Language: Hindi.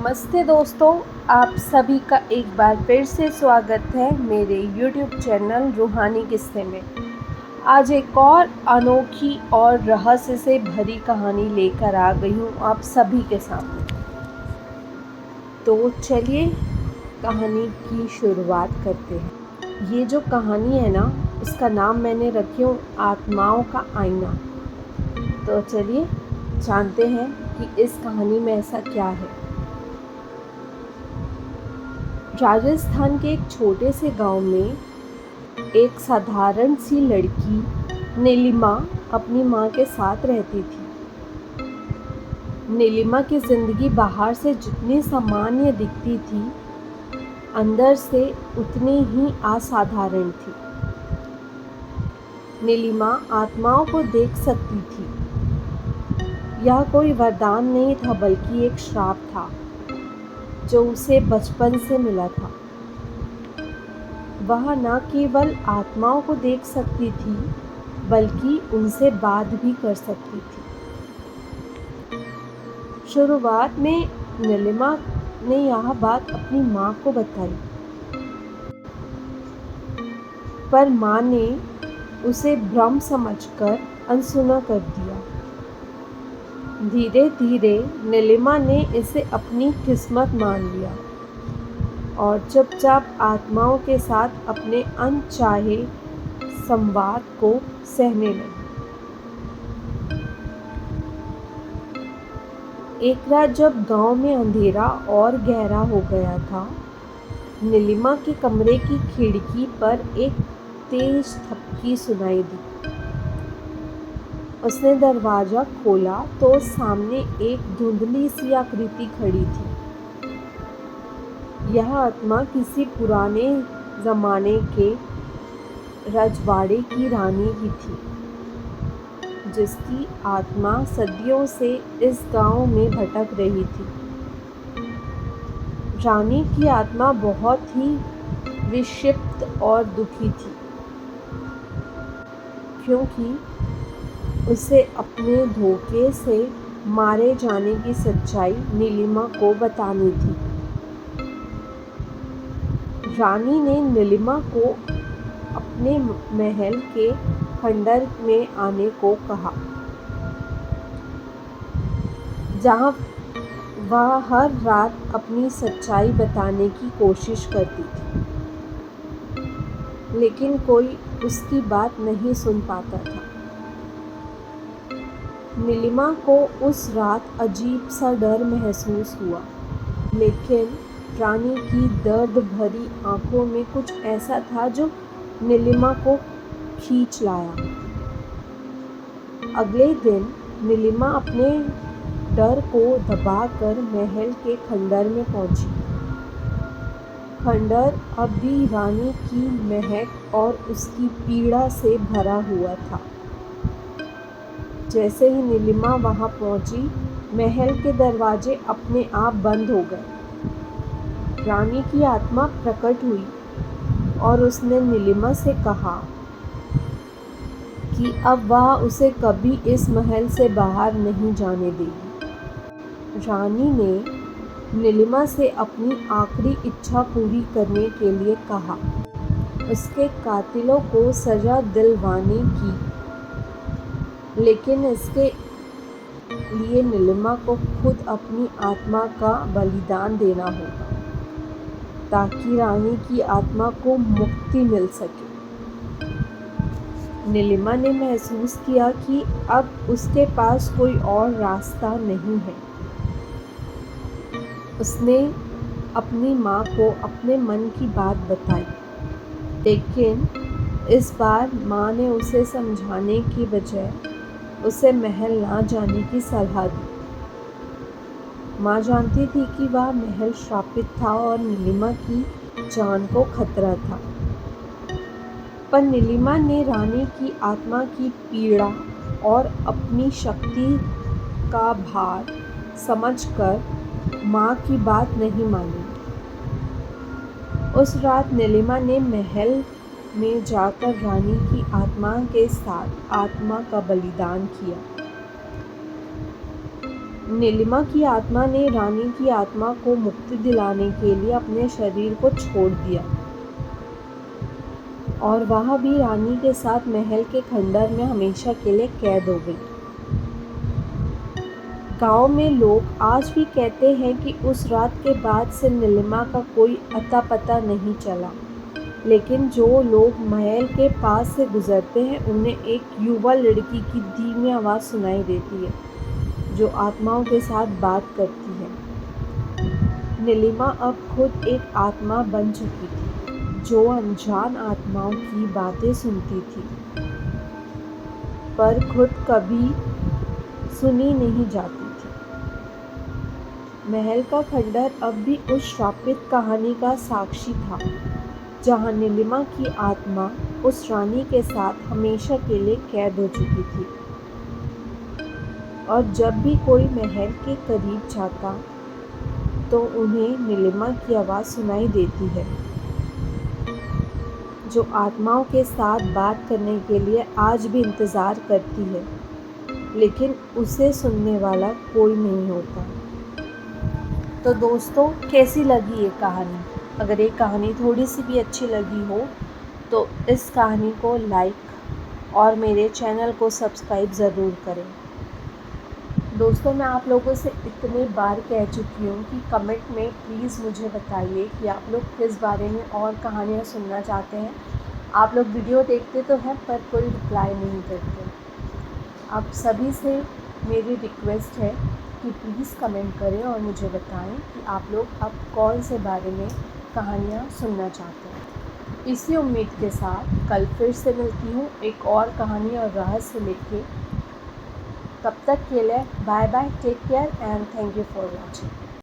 नमस्ते दोस्तों, आप सभी का एक बार फिर से स्वागत है मेरे YouTube चैनल रूहानी किस्से में। आज एक और अनोखी और रहस्य से भरी कहानी लेकर आ गई हूँ आप सभी के सामने। तो चलिए कहानी की शुरुआत करते हैं। ये जो कहानी है ना, इसका नाम मैंने रखी हूँ आत्माओं का आईना। तो चलिए जानते हैं कि इस कहानी में ऐसा क्या है। राजस्थान के एक छोटे से गांव में एक साधारण सी लड़की नीलिमा अपनी माँ के साथ रहती थी। नीलिमा की जिंदगी बाहर से जितनी सामान्य दिखती थी, अंदर से उतनी ही असाधारण थी। नीलिमा आत्माओं को देख सकती थी। यह कोई वरदान नहीं था, बल्कि एक श्राप था जो उसे बचपन से मिला था। वह न केवल आत्माओं को देख सकती थी, बल्कि उनसे बात भी कर सकती थी। शुरुआत में नीलिमा ने यह बात अपनी माँ को बताई, पर माँ ने उसे भ्रम समझकर अनसुना कर दिया। धीरे धीरे नीलिमा ने इसे अपनी किस्मत मान लिया और चुपचाप आत्माओं के साथ अपने अनचाहे संवाद को सहने लगी। एक रात जब गांव में अंधेरा और गहरा हो गया था, नीलिमा के कमरे की खिड़की पर एक तेज थपकी सुनाई दी। उसने दरवाजा खोला तो सामने एक धुंधली सी आकृति खड़ी थी। यह आत्मा किसी पुराने जमाने के रजवाड़े की रानी की थी, जिसकी आत्मा सदियों से इस गांव में भटक रही थी। रानी की आत्मा बहुत ही विक्षिप्त और दुखी थी, क्योंकि उसे अपने धोखे से मारे जाने की सच्चाई नीलिमा को बतानी थी। रानी ने नीलिमा को अपने महल के खंडर में आने को कहा, जहां वह हर रात अपनी सच्चाई बताने की कोशिश करती थी, लेकिन कोई उसकी बात नहीं सुन पाता था। नीलिमा को उस रात अजीब सा डर महसूस हुआ, लेकिन रानी की दर्द भरी आंखों में कुछ ऐसा था जो नीलिमा को खींच लाया। अगले दिन नीलिमा अपने डर को दबाकर महल के खंडर में पहुंची। खंडर अब भी रानी की महक और उसकी पीड़ा से भरा हुआ था। जैसे ही नीलिमा वहां पहुंची, महल के दरवाजे अपने आप बंद हो गए। रानी की आत्मा प्रकट हुई और उसने नीलिमा से कहा कि अब वह उसे कभी इस महल से बाहर नहीं जाने देगी। रानी ने नीलिमा से अपनी आखिरी इच्छा पूरी करने के लिए कहा, उसके कातिलों को सजा दिलवाने की, लेकिन इसके लिए नीलिमा को खुद अपनी आत्मा का बलिदान देना होगा, ताकि रानी की आत्मा को मुक्ति मिल सके। नीलिमा ने महसूस किया कि अब उसके पास कोई और रास्ता नहीं है। उसने अपनी माँ को अपने मन की बात बताई, लेकिन इस बार माँ ने उसे समझाने की बजाय उसे महल ना जाने की सलाह दी। माँ जानती थी कि वह महल श्रापित था और नीलिमा की जान को खतरा था, पर नीलिमा ने रानी की आत्मा की पीड़ा और अपनी शक्ति का भार समझकर माँ की बात नहीं मानी। उस रात नीलिमा ने महल में जाकर रानी की आत्मा के साथ आत्मा का बलिदान किया। नीलिमा की आत्मा ने रानी की आत्मा को मुक्ति दिलाने के लिए अपने शरीर को छोड़ दिया और वह भी रानी के साथ महल के खंडहर में हमेशा के लिए कैद हो गई। गांव में लोग आज भी कहते हैं कि उस रात के बाद से नीलिमा का कोई अता पता नहीं चला, लेकिन जो लोग महल के पास से गुजरते हैं उन्हें एक युवा लड़की की धीमी आवाज़ सुनाई देती है जो आत्माओं के साथ बात करती है। नीलिमा अब खुद एक आत्मा बन चुकी थी जो अनजान आत्माओं की बातें सुनती थी पर खुद कभी सुनी नहीं जाती थी। महल का खंडहर अब भी उस श्रापित कहानी का साक्षी था जहां नीलिमा की आत्मा उस रानी के साथ हमेशा के लिए कैद हो चुकी थी। और जब भी कोई महल के करीब जाता तो उन्हें नीलिमा की आवाज़ सुनाई देती है जो आत्माओं के साथ बात करने के लिए आज भी इंतज़ार करती है, लेकिन उसे सुनने वाला कोई नहीं होता। तो दोस्तों, कैसी लगी ये कहानी? अगर ये कहानी थोड़ी सी भी अच्छी लगी हो तो इस कहानी को लाइक और मेरे चैनल को सब्सक्राइब ज़रूर करें। दोस्तों, मैं आप लोगों से इतने बार कह चुकी हूँ कि कमेंट में प्लीज़ मुझे बताइए कि आप लोग किस बारे में और कहानियाँ सुनना चाहते हैं। आप लोग वीडियो देखते तो हैं पर कोई रिप्लाई नहीं करते। आप सभी से मेरी रिक्वेस्ट है कि प्लीज़ कमेंट करें और मुझे बताएं कि आप लोग अब कौन से बारे में कहानियाँ सुनना चाहते हैं। इसी उम्मीद के साथ कल फिर से मिलती हूँ एक और कहानी और रहस्य लेके। तब तक के लिए bye bye, take care and thank you for watching.